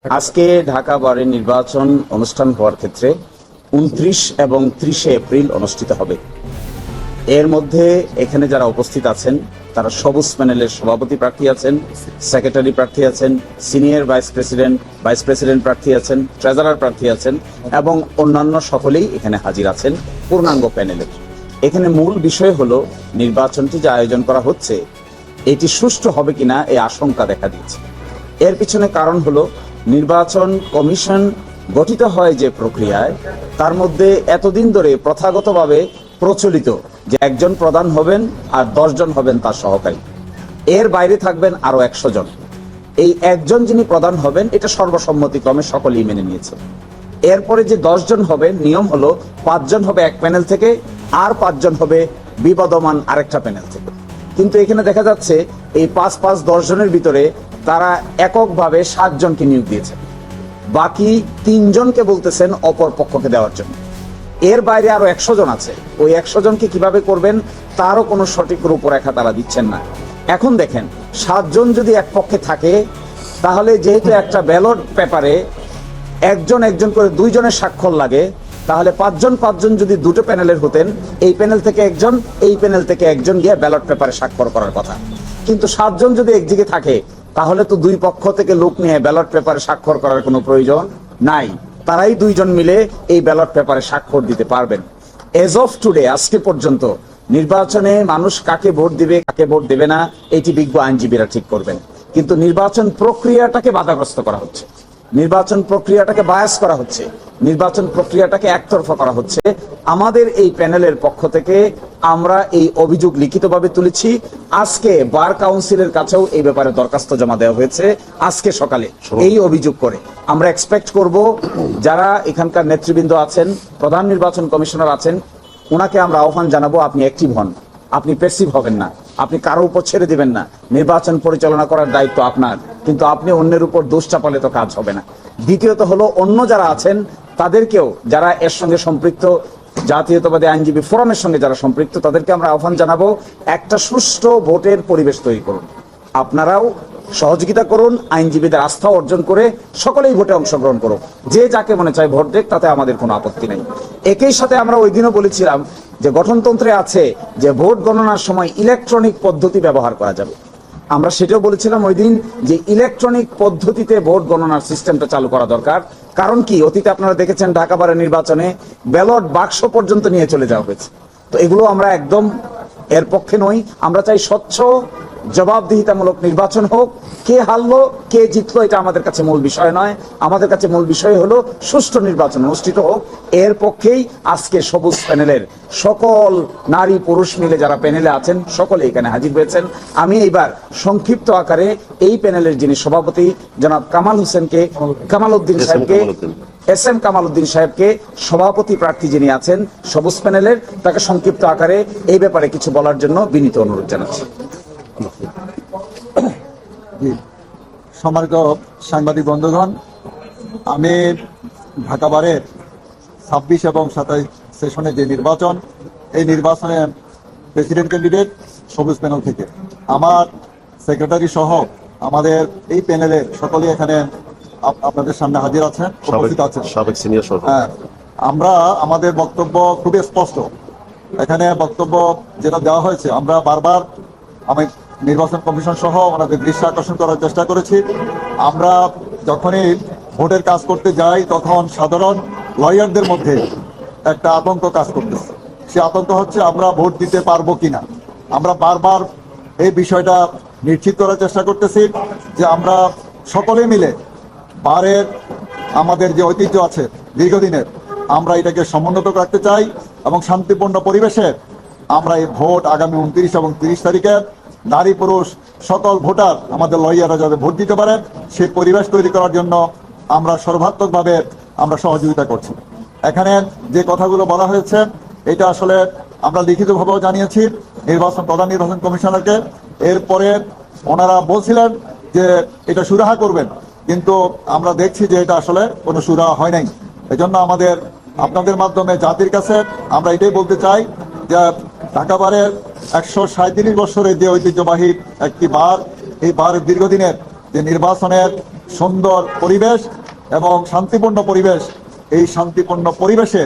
আজকে ঢাকা বারের নির্বাচন অনুষ্ঠান হওয়ার ক্ষেত্রে 29 এবং 30 এপ্রিল অনুষ্ঠিত হবে। এর মধ্যে এখানে যারা উপস্থিত আছেন তারা সবুজ প্যানেলের সভাপতি প্রার্থী আছেন, সেক্রেটারি প্রার্থী আছেন, সিনিয়র ভাইস প্রেসিডেন্ট প্রার্থী আছেন, ট্রেজারার প্রার্থী আছেন এবং অন্যান্য সকলেই এখানে হাজির আছেন পূর্ণাঙ্গ প্যানেলের। এখানে মূল বিষয় হলো নির্বাচনটি যে আয়োজন করা হচ্ছে এটি সুষ্ঠু হবে কিনা এই আশঙ্কা দেখা দিয়েছে। এর পিছনে কারণ হলো নির্বাচন কমিশন গঠিত হয় যে প্রক্রিয়ায় তার মধ্যে এতদিন ধরে প্রথাগতভাবে প্রচলিত যে একজন প্রধান হবেন আর 10 জন হবেন তার সহকারী, এর বাইরে থাকবেন আরো 100 জন। এই একজন যিনি প্রধান হবেন এটা সর্বসম্মতিক্রমে সকলেই মেনে নিয়েছে। এরপরে যে 10 জন হবেন নিয়ম হলো 5 জন হবে এক প্যানেল থেকে আর 5 জন হবে বিবদমান আরেকটা প্যানেল থেকে। কিন্তু এখানে দেখা যাচ্ছে এই 5-5-10 জনের ভিতরে তারা এককভাবে 7 জনকে নিয়োগ দিয়েছেন, বাকি 3 জনকে বলতেছেন অপর পক্ষকে দেওয়ার জন্য। এর বাইরে আরো 100 জন আছে, ওই 100 জনকে কিভাবে করবেন তারও কোনো সঠিক রূপরেখা তারা দিচ্ছেন না। এখন দেখেন 7 জন যদি এক পক্ষে থাকে তাহলে যেহেতু একটা ব্যালট পেপারে একজন করে 2 জনের স্বাক্ষর লাগে, তাহলে 5 জন যদি দুটো প্যানেলের হতেন, এই প্যানেল থেকে একজন এই প্যানেল থেকে একজন গিয়ে ব্যালট পেপারে স্বাক্ষর করার কথা। কিন্তু 7 জন যদি একদিকে থাকে তাহলে তো 2 পক্ষ থেকে লোক নিয়ে ব্যালট পেপারে স্বাক্ষর করার কোনো প্রয়োজন নাই, তারাই 2 জন মিলে এই ব্যালট পেপারে স্বাক্ষর দিতে পারবেন। এজ অফ টুডে, আজকে পর্যন্ত নির্বাচনে মানুষ কাকে ভোট দিবে কাকে ভোট দেবে না এটি বিজ্ঞ আইনজীবীরা ঠিক করবেন, কিন্তু নির্বাচন প্রক্রিয়াটাকে বাধাগ্রস্ত করা হচ্ছে, নির্বাচন প্রক্রিয়াটাকে বায়াস করা হচ্ছে, নির্বাচন প্রক্রিয়াটাকে একতরফা করা হচ্ছে। আমাদের এই প্যানেলের পক্ষ থেকে আমরা এই অভিযোগ লিখিতভাবে তুলেছি। আজকে বার কাউন্সিলের কাছেও এই ব্যাপারে দরখাস্ত জমা দেওয়া হয়েছে আজকে সকালে এই অভিযোগ করে। আমরা এক্সপেক্ট করব যারা এখানকার নেতৃবৃন্দ আছেন, প্রধান নির্বাচন কমিশনার আছেন, ওনাকে আমরা আহ্বান জানাবো আপনি অ্যাক্টিভ হন, আপনি প্যাসিভ হবেন না, আপনি কারো উপর ছেড়ে দিবেন না। নির্বাচন পরিচালনা করার দায়িত্ব আপনার, কিন্তু আপনি অন্যের উপর দোষ চাপালে তো কাজ হবে না। দ্বিতীয়ত হলো অন্য যারা আছেন তাদেরকেও, যারা এর সঙ্গে সম্পৃক্ত, জাতীয়তাবাদী আইনজীবী ফোরামের সঙ্গে যারা সম্পৃক্ত, তাদেরকে আমরা আহ্বান জানাবো একটা সুষ্ঠু ভোটের পরিবেশ তৈরি করুন। আপনারাও সহযোগিতা করুন, আইনজীবীদের আস্থা অর্জন করে সকলেই ভোটে অংশগ্রহণ করুন, যে যাকে মনে চায় ভোট দেখ, তাতে আমাদের কোনো আপত্তি নেই। একই সাথে আমরা ওই দিনও বলেছিলাম যে গঠনতন্ত্রে আছে যে ভোট গণনার সময় ইলেকট্রনিক পদ্ধতি ব্যবহার করা যাবে। আমরা সেটাও বলেছিলাম ওই দিন যে ইলেকট্রনিক পদ্ধতিতে ভোট গণনার সিস্টেমটা চালু করা দরকার। কারণ কি, অতীতে আপনারা দেখেছেন ঢাকা বারের নির্বাচনে ব্যালট বাক্স পর্যন্ত নিয়ে চলে যাওয়া হয়েছে। তো এগুলো আমরা একদম এর পক্ষে নই। আমরা চাই স্বচ্ছ জবাবদিহিতামূলক নির্বাচন হোক। কে হারলো কে জিতলো এটা আমাদের কাছে মূল বিষয় নয়, আমাদের কাছে মূল বিষয় হলো সুষ্ঠু নির্বাচন অনুষ্ঠিত হোক। এর পক্ষেই আজকে সবুজ প্যানেলের সকল নারী পুরুষ মিলে যারা প্যানেলে আছেন সকলে এখানে হাজির হয়েছেন। আমি এইবার সংক্ষিপ্ত আকারে এই প্যানেলের যিনি সভাপতি জনাব কামালউদ্দিন সাহেবকে সভাপতি প্রার্থী যিনি আছেন সবুজ প্যানেলের, তাকে সংক্ষিপ্ত আকারে এই ব্যাপারে কিছু বলার জন্য বিনীত অনুরোধ জানাচ্ছি। সম্মানিত সাংবাদিক বন্ধুগণ, আমি ঢাকা বারের 26 এবং 27 সেশনে যে নির্বাচন, এই নির্বাচনে প্রেসিডেন্ট ক্যান্ডিডেট সবুজ প্যানেল থেকে আমার সেক্রেটারি সহ আমাদের এই প্যানেলের সকলেই এখানে আপনাদের সামনে হাজির আছেন, উপস্থিত আছেন। হ্যাঁ, আমরা আমাদের বক্তব্য খুবই স্পষ্ট। এখানে বক্তব্য যেটা দেওয়া হয়েছে, আমরা বারবার আমি নির্বাচন কমিশন সহ ওনাদের দৃষ্টি আকর্ষণ করার চেষ্টা করেছি। আমরা যখনই ভোটের কাজ করতে যাই তখন সাধারণ লয়ারদের মধ্যে একটা আতঙ্ক কাজ করতেছে। সে আতঙ্ক হচ্ছে আমরা ভোট দিতে পারবো কিনা। আমরা বারবার এই বিষয়টা নিশ্চিত করার চেষ্টা করতেছি যে আমরা সকলে মিলে বারের আমাদের যে ঐতিহ্য আছে দীর্ঘদিনের, আমরা এটাকে সমুন্নত রাখতে চাই এবং শান্তিপূর্ণ পরিবেশে আমরা এই ভোট আগামী 29 এবং 30 তারিখে নারী পুরুষ সকল ভোটার আমাদের লয়াররা যাতে ভোট দিতে পারেন সেই পরিবেশ তৈরি করার জন্য আমরা সর্বাত্মকভাবে আমরা সহযোগিতা করছি। এখানে যে কথাগুলো বলা হয়েছে এটা আসলে আমরা লিখিতভাবেও জানিয়েছি প্রধান নির্বাচন কমিশনারকে। এরপরে ওনারা বলছিলেন যে এটা সুরাহা করবেন, কিন্তু আমরা দেখছি যে এটা আসলে কোনো সুরাহা হয় নাই। এজন্য আপনাদের মাধ্যমে জাতির কাছে আমরা এটাই বলতে চাই যে ঢাকা বারের 137 বছরের যে ঐতিহ্যবাহী একটি বার, এই বারের দীর্ঘদিনের যে নির্বাচনের সুন্দর পরিবেশ এবং শান্তিপূর্ণ পরিবেশ, এই শান্তিপূর্ণ পরিবেশে